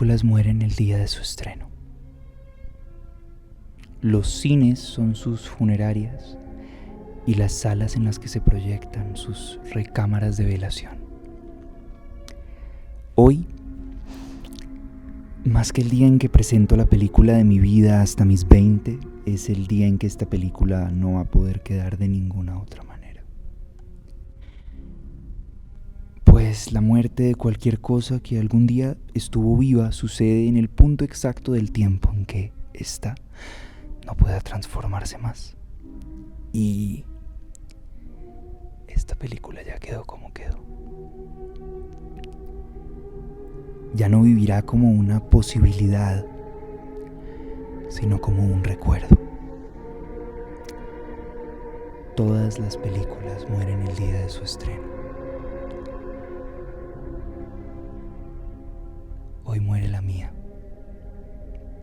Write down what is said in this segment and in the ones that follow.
películas mueren el día de su estreno. Los cines son sus funerarias y las salas en las que se proyectan sus recámaras de velación. Hoy, más que el día en que presento la película de mi vida hasta mis 20, es el día en que esta película no va a poder quedar de ninguna otra manera. Pues la muerte de cualquier cosa que algún día estuvo viva sucede en el punto exacto del tiempo en que ésta no pueda transformarse más. Y esta película ya quedó como quedó. Ya no vivirá como una posibilidad, sino como un recuerdo. Todas las películas mueren el día de su estreno. Hoy muere la mía,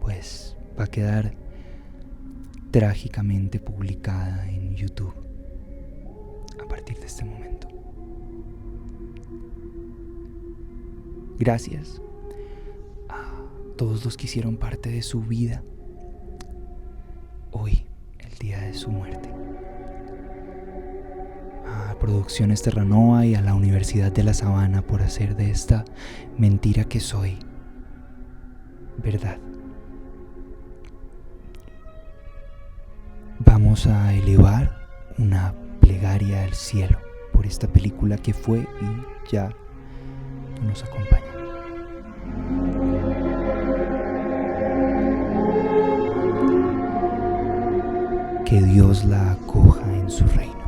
pues va a quedar trágicamente publicada en YouTube a partir de este momento. Gracias a todos los que hicieron parte de su vida hoy, el día de su muerte. A Producciones Terranova y a la Universidad de La Sabana por hacer de esta mentira que soy verdad. Vamos a elevar una plegaria al cielo por esta película que fue y ya no nos acompaña. Que Dios la acoja en su reino.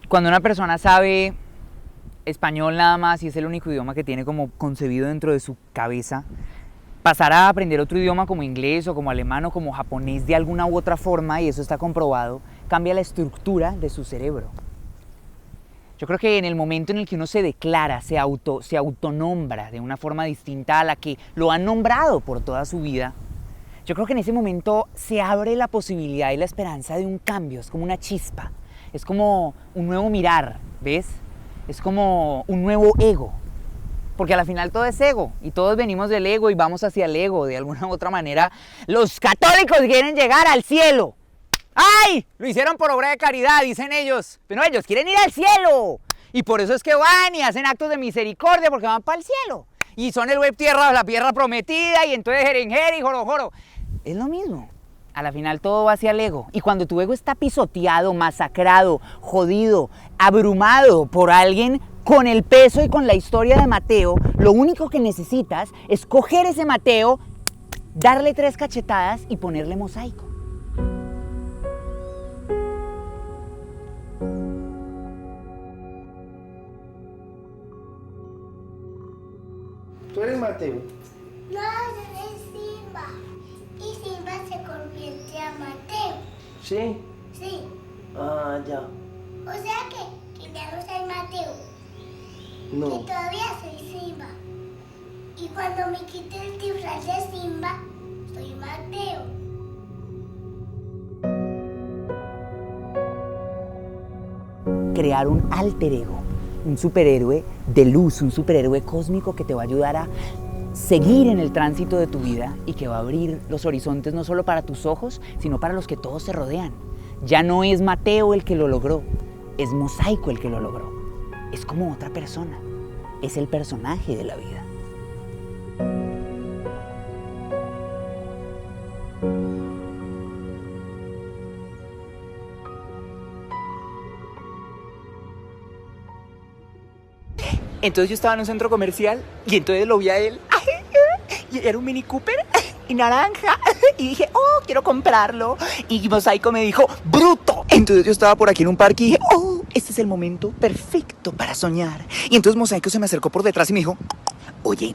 Cuando una persona sabe español nada más y es el único idioma que tiene como concebido dentro de su cabeza, pasar a aprender otro idioma como inglés o como alemán o como japonés de alguna u otra forma, y eso está comprobado, cambia la estructura de su cerebro. Yo creo que en el momento en el que uno se declara, se autonombra de una forma distinta a la que lo han nombrado por toda su vida, yo creo que en ese momento se abre la posibilidad y la esperanza de un cambio. Es como una chispa, es como un nuevo mirar, ¿ves? Es como un nuevo ego, porque al final todo es ego y todos venimos del ego y vamos hacia el ego. De alguna u otra manera los católicos quieren llegar al cielo. ¡Ay! Lo hicieron por obra de caridad, dicen ellos, pero ellos quieren ir al cielo y por eso es que van y hacen actos de misericordia, porque van para el cielo y son el web tierra, la tierra prometida, y entonces jerenjere y joro joro. Es lo mismo. A la final todo va hacia el ego, y cuando tu ego está pisoteado, masacrado, jodido, abrumado por alguien con el peso y con la historia de Mateo, lo único que necesitas es coger ese Mateo, darle 3 cachetadas y ponerle mosaico. ¿Tú eres Mateo? No, yo soy Simba. Y Simba se convierte a Mateo. Sí. Sí. Ah, ya. O sea que ya no soy Mateo. No. Que todavía soy Simba. Y cuando me quite el disfraz de Simba, soy Mateo. Crear un alter ego, un superhéroe de luz, un superhéroe cósmico que te va a ayudar a seguir en el tránsito de tu vida y que va a abrir los horizontes no solo para tus ojos, sino para los que todos te rodean. Ya no es Mateo el que lo logró, es Mosaico el que lo logró. Es como otra persona, es el personaje de la vida. Entonces yo estaba en un centro comercial y entonces lo vi a él. Y era un Mini Cooper y naranja. Y dije, oh, quiero comprarlo. Y Mosaico me dijo, bruto. Entonces yo estaba por aquí en un parque y dije, oh, este es el momento perfecto para soñar. Y entonces Mosaico se me acercó por detrás y me dijo, oye,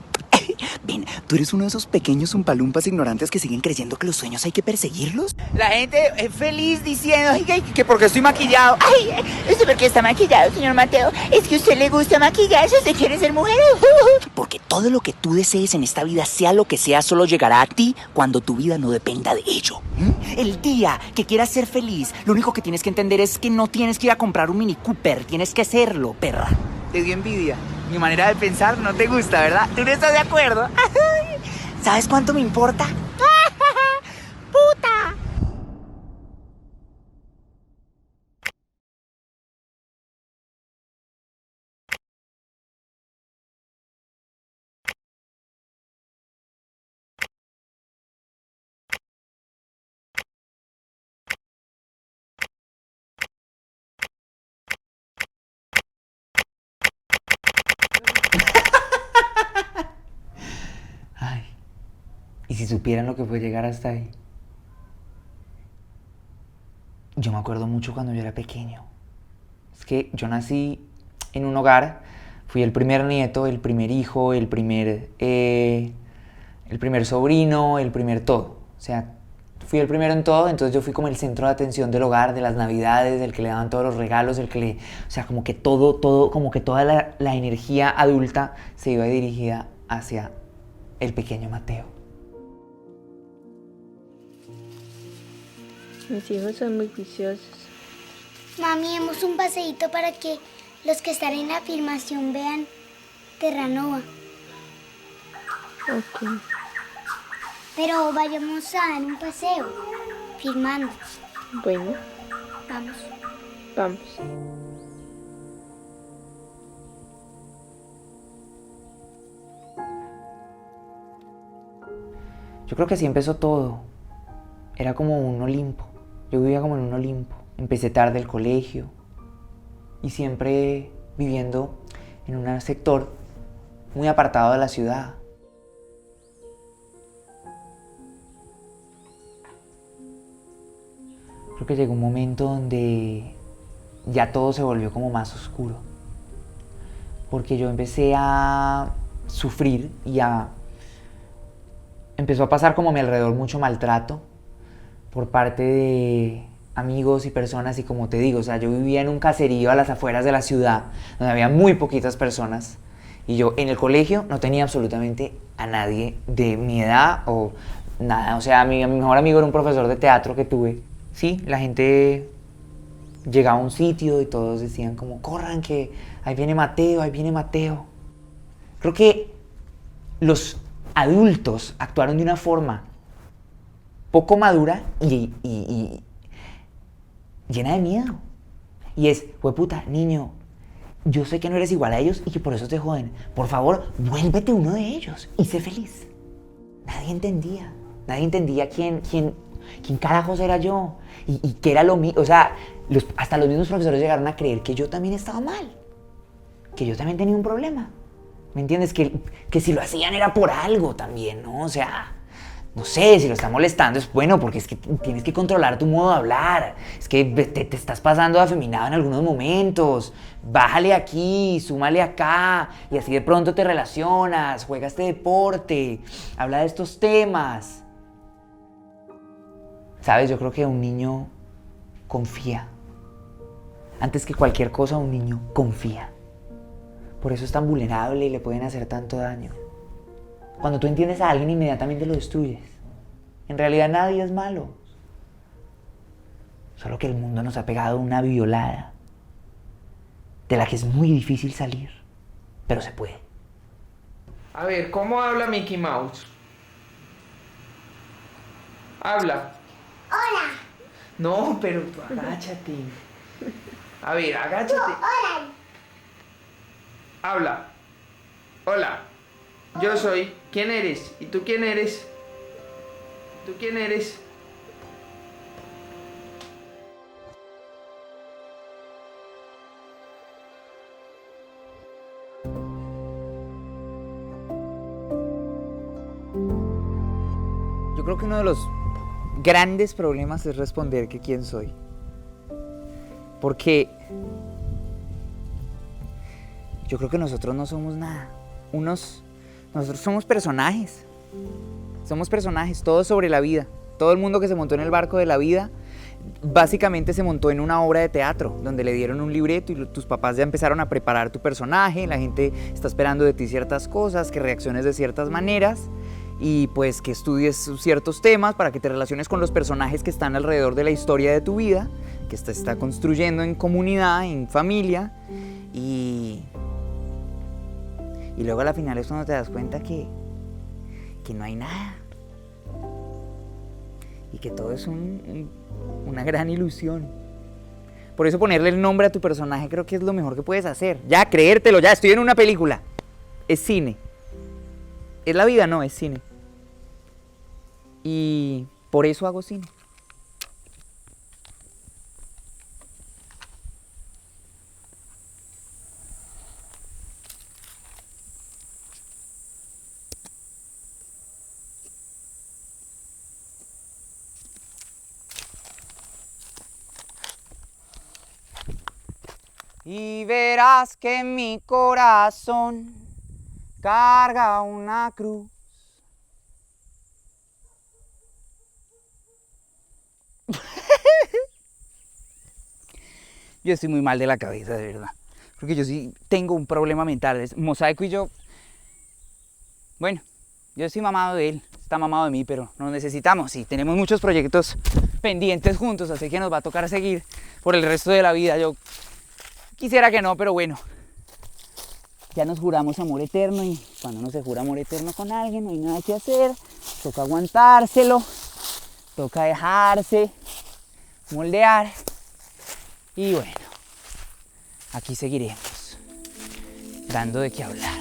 ven, tú eres uno de esos pequeños umpalumpas ignorantes que siguen creyendo que los sueños hay que perseguirlos. La gente es feliz diciendo que porque estoy maquillado. Ay, es porque está maquillado, señor Mateo. Es que a usted le gusta maquillarse, usted quiere ser mujer. Porque todo lo que tú desees en esta vida, sea lo que sea, solo llegará a ti cuando tu vida no dependa de ello. El día que quieras ser feliz, lo único que tienes que entender es que no tienes que ir a comprar un Mini Cooper, tienes que hacerlo, perra. Te dio envidia. Mi manera de pensar no te gusta, ¿verdad? ¿Tú no estás de acuerdo? ¿Sabes cuánto me importa? ¡Puta! Ay, y si supieran lo que fue llegar hasta ahí. Yo me acuerdo mucho cuando yo era pequeño. Es que yo nací en un hogar, fui el primer nieto, el primer hijo, el primer sobrino, el primer todo. O sea, fui el primero en todo, entonces yo fui como el centro de atención del hogar, de las navidades, el que le daban todos los regalos, el que le... O sea, como que todo, como que toda la energía adulta se iba dirigida hacia el pequeño Mateo. Mis hijos son muy juiciosos. Mami, demos un paseíto para que los que están en la filmación vean Terranova. Ok. Pero vayamos a dar un paseo, filmando. Bueno, Vamos. vamos. Yo creo que así empezó todo. Era como un Olimpo. Yo vivía como en un Olimpo. Empecé tarde el colegio y siempre viviendo en un sector muy apartado de la ciudad. Creo que llegó un momento donde ya todo se volvió como más oscuro. Porque yo empecé a sufrir y empezó a pasar como a mi alrededor mucho maltrato por parte de amigos y personas, y como te digo, o sea, yo vivía en un caserío a las afueras de la ciudad, donde había muy poquitas personas, y yo en el colegio no tenía absolutamente a nadie de mi edad o nada. O sea, mi mejor amigo era un profesor de teatro que tuve. Sí, la gente llegaba a un sitio y todos decían como, corran que ahí viene Mateo, ahí viene Mateo. Creo que los adultos actuaron de una forma poco madura y llena de miedo. Y es, puta, niño, yo sé que no eres igual a ellos y que por eso te joden. Por favor, vuélvete uno de ellos y sé feliz. Nadie entendía quién carajos era yo y qué era lo mío. O sea, hasta los mismos profesores llegaron a creer que yo también estaba mal, que yo también tenía un problema. ¿Me entiendes? Que si lo hacían era por algo también, ¿no? O sea, no sé, si lo está molestando es bueno, porque es que tienes que controlar tu modo de hablar. Es que te estás pasando de afeminado en algunos momentos. Bájale aquí, súmale acá, y así de pronto te relacionas, juega este deporte, habla de estos temas. ¿Sabes? Yo creo que un niño confía. Antes que cualquier cosa, un niño confía. Por eso es tan vulnerable y le pueden hacer tanto daño. Cuando tú entiendes a alguien, inmediatamente lo destruyes. En realidad nadie es malo. Solo que el mundo nos ha pegado una violada de la que es muy difícil salir, pero se puede. A ver, ¿cómo habla Mickey Mouse? Habla. Hola. No, pero tú agáchate. A ver, agáchate. Hola. Habla. Hola. Yo soy. ¿Quién eres? ¿Y tú quién eres? ¿Tú quién eres? Yo creo que uno de los grandes problemas es responder que quién soy. Porque yo creo que nosotros no somos nada. Nosotros somos personajes. Somos personajes, todos sobre la vida. Todo el mundo que se montó en el barco de la vida básicamente se montó en una obra de teatro donde le dieron un libreto y tus papás ya empezaron a preparar tu personaje, la gente está esperando de ti ciertas cosas, que reacciones de ciertas maneras y pues que estudies ciertos temas para que te relaciones con los personajes que están alrededor de la historia de tu vida, que se está construyendo en comunidad, en familia y luego a la final es cuando te das cuenta que no hay nada y que todo es una gran ilusión. Por eso ponerle el nombre a tu personaje creo que es lo mejor que puedes hacer. Ya, creértelo, ya, estoy en una película. Es cine. Es la vida, no, es cine. Y por eso hago cine. Y verás que mi corazón carga una cruz. Yo estoy muy mal de la cabeza, de verdad. Porque yo sí tengo un problema mental. Mosaico y yo... Bueno, yo estoy mamado de él. Está mamado de mí, pero nos necesitamos. Y tenemos muchos proyectos pendientes juntos. Así que nos va a tocar seguir por el resto de la vida. Yo quisiera que no, pero bueno. Ya nos juramos amor eterno. Y cuando uno se jura amor eterno con alguien, no hay nada que hacer. Toca aguantárselo. Toca dejarse moldear. Y bueno, aquí seguiremos, dando de qué hablar.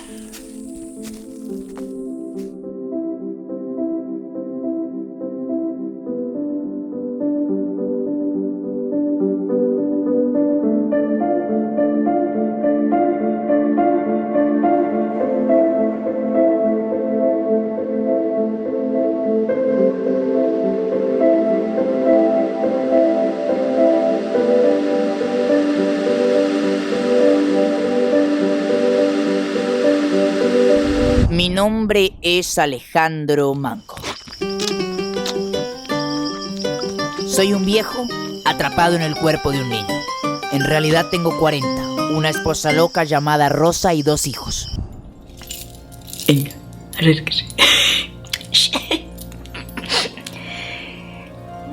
Mi nombre es Alejandro Manco. Soy un viejo atrapado en el cuerpo de un niño. En realidad tengo 40, una esposa loca llamada Rosa y 2 hijos. Venga, acérquese.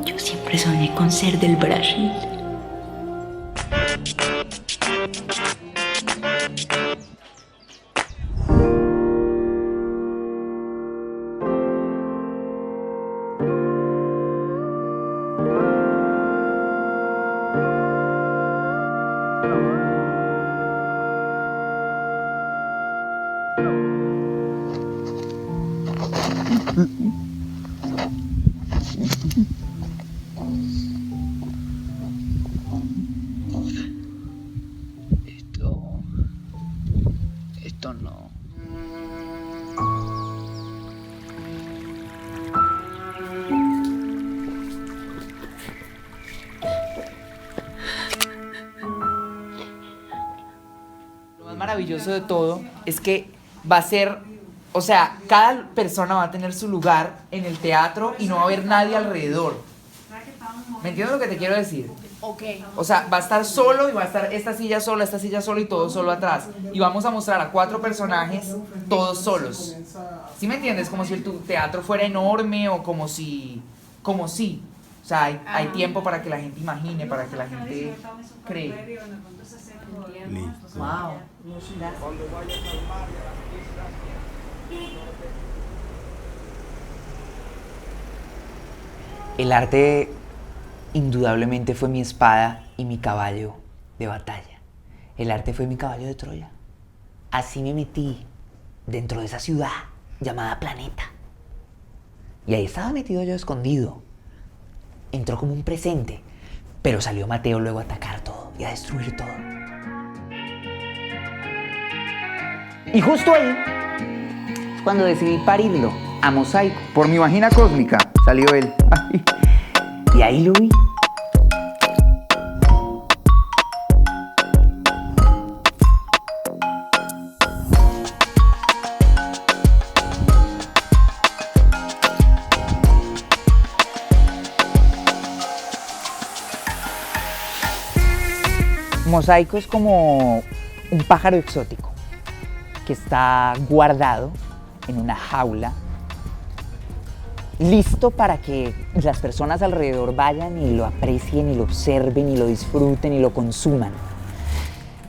Yo siempre soñé con ser del Brasil. Esto no. Lo más maravilloso de todo es que va a ser, o sea, cada persona va a tener su lugar en el teatro y no va a haber nadie alrededor. ¿Me entiendes lo que te quiero decir? Ok. O sea, va a estar solo y va a estar esta silla sola y todo solo atrás. Y vamos a mostrar a 4 personajes todos solos. ¿Sí me entiendes? Como si el teatro fuera enorme o como si... O sea, hay tiempo para que la gente imagine, para que la gente cree. Wow. El arte indudablemente fue mi espada y mi caballo de batalla. El arte fue mi caballo de Troya. Así me metí dentro de esa ciudad llamada Planeta. Y ahí estaba metido yo escondido. Entró como un presente, pero salió Mateo luego a atacar todo y a destruir todo. Y justo ahí es cuando decidí parirlo a Mosaico por mi vagina cósmica. salió él. Ay. Y ahí lo vi. Mosaico es como un pájaro exótico que está guardado en una jaula, listo para que las personas alrededor vayan y lo aprecien y lo observen y lo disfruten y lo consuman.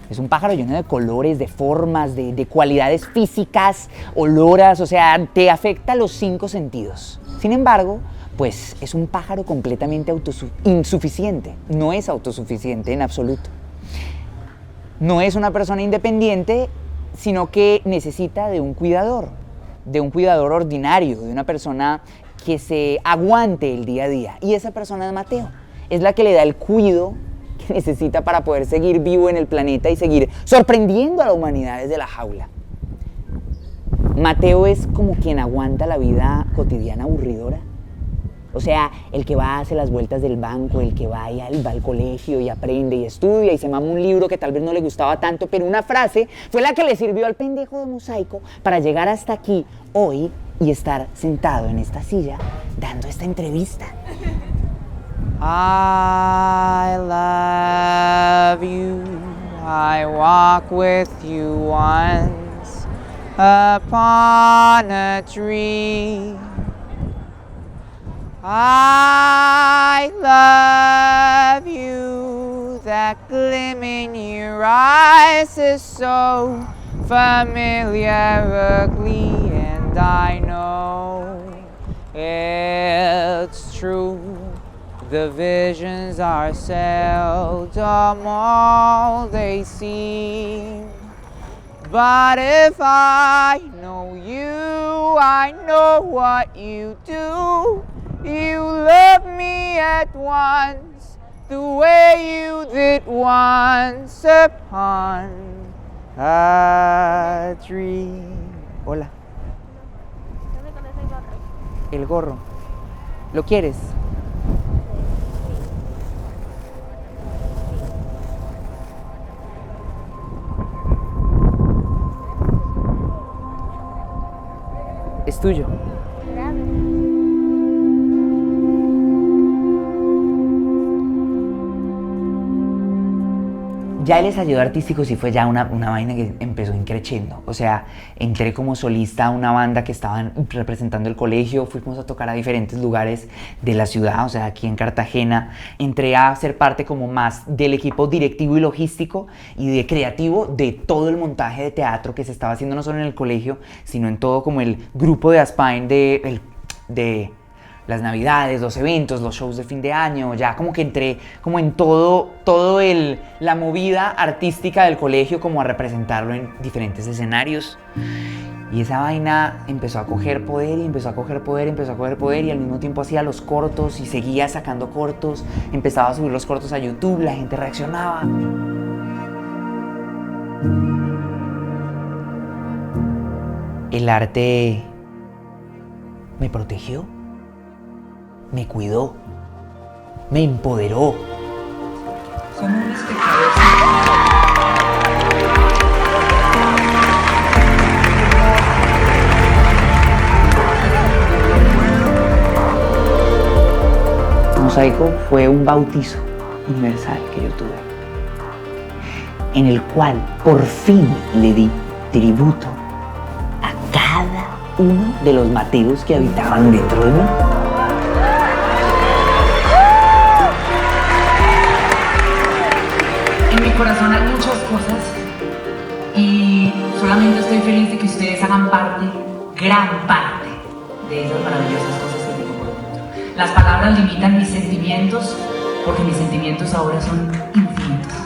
Es un pájaro lleno de colores, de formas, de cualidades físicas, oloras, o sea, te afecta los 5 sentidos. Sin embargo, pues es un pájaro completamente insuficiente, no es autosuficiente en absoluto. No es una persona independiente, sino que necesita de un cuidador ordinario, de una persona que se aguante el día a día. Y esa persona es Mateo, es la que le da el cuido que necesita para poder seguir vivo en el planeta y seguir sorprendiendo a la humanidad desde la jaula. Mateo es como quien aguanta la vida cotidiana aburridora. O sea, el que va a hacer las vueltas del banco, el que va al colegio y aprende y estudia y se mama un libro que tal vez no le gustaba tanto, pero una frase fue la que le sirvió al pendejo de Mosaico para llegar hasta aquí hoy y estar sentado en esta silla dando esta entrevista. I love you, I walk with you once upon a tree. I love you, that gleam in your eyes is so familiarly, and I know it's true. The visions are seldom all they seem. But if I know you, I know what you do. You love me at once, the way you did once upon a dream. Hola. ¿Dónde pones el gorro? El gorro. ¿Lo quieres? Es tuyo. Ya el estallido artístico sí fue ya una vaina que empezó increciendo. O sea, entré como solista a una banda que estaban representando el colegio, fuimos a tocar a diferentes lugares de la ciudad, o sea, aquí en Cartagena. Entré a ser parte como más del equipo directivo y logístico y de creativo de todo el montaje de teatro que se estaba haciendo no solo en el colegio, sino en todo como el grupo de Aspain de las navidades, los eventos, los shows de fin de año, ya como que entré como en la movida artística del colegio como a representarlo en diferentes escenarios. Y esa vaina empezó a coger poder y empezó a coger poder y al mismo tiempo hacía los cortos y seguía sacando cortos, empezaba a subir los cortos a YouTube, la gente reaccionaba. El arte me protegió. Me cuidó, me empoderó. Como un espectador. Mosaico fue un bautizo universal que yo tuve, en el cual por fin le di tributo a cada uno de los Mateos que habitaban dentro de mí. En mi corazón hay muchas cosas y solamente estoy feliz de que ustedes hagan parte, gran parte, de esas maravillosas cosas que tengo por dentro. Las palabras limitan mis sentimientos porque mis sentimientos ahora son infinitos.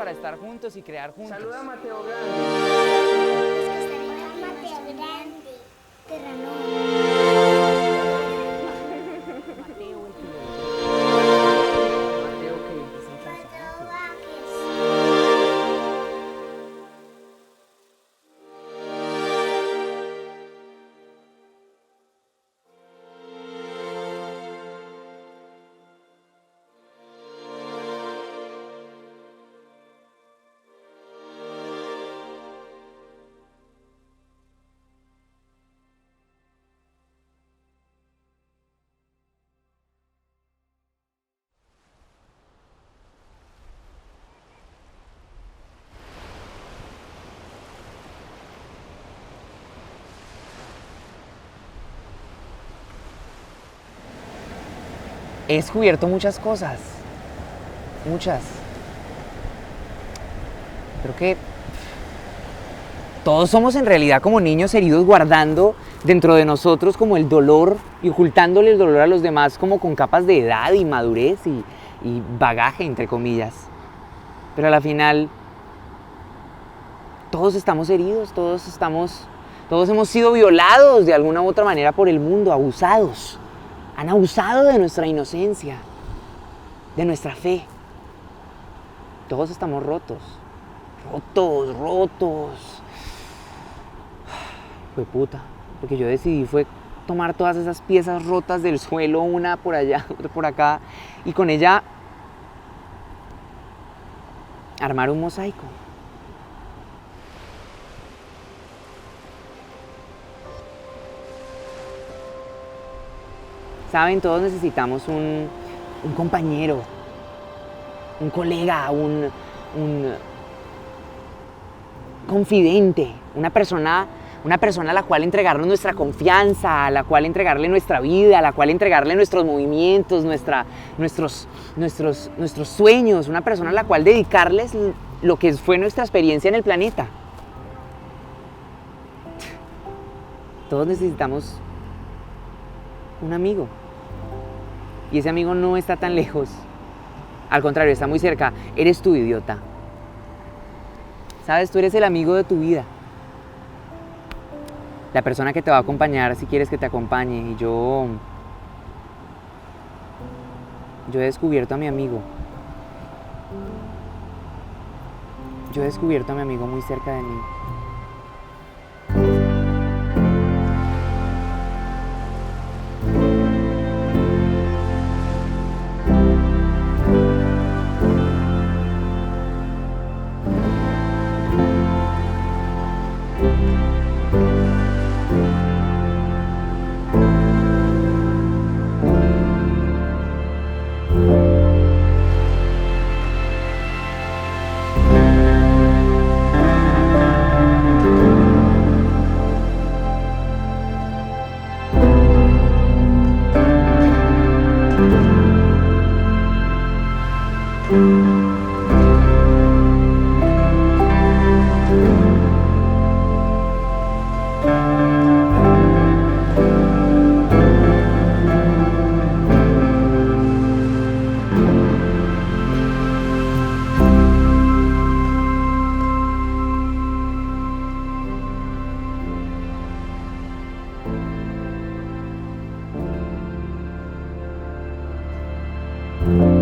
Estar juntos. juntos y crear juntos. Saluda a Mateo Grande. Mateo Grande. Terranova. Mateo que Mateo Vázquez. he descubierto muchas cosas, muchas. Creo que todos somos en realidad como niños heridos guardando dentro de nosotros como el dolor y ocultándole el dolor a los demás como con capas de edad y madurez y bagaje, entre comillas. Pero a la final todos estamos heridos, todos hemos sido violados de alguna u otra manera por el mundo, abusados. Han abusado de nuestra inocencia, de nuestra fe. Todos estamos rotos. Fue puta. Lo que yo decidí fue tomar todas esas piezas rotas del suelo, una por allá, otra por acá, y con ella armar un mosaico. Saben, todos necesitamos un compañero, un colega, un confidente, una persona a la cual entregarnos nuestra confianza, a la cual entregarle nuestra vida, a la cual entregarle nuestros movimientos, nuestros sueños, una persona a la cual dedicarles lo que fue nuestra experiencia en el planeta. Todos necesitamos un amigo. Y ese amigo no está tan lejos. Al contrario, está muy cerca. Eres tú, idiota. ¿Sabes? Tú eres el amigo de tu vida. La persona que te va a acompañar si quieres que te acompañe. Y yo he descubierto a mi amigo. Yo he descubierto a mi amigo muy cerca de mí. Thank you.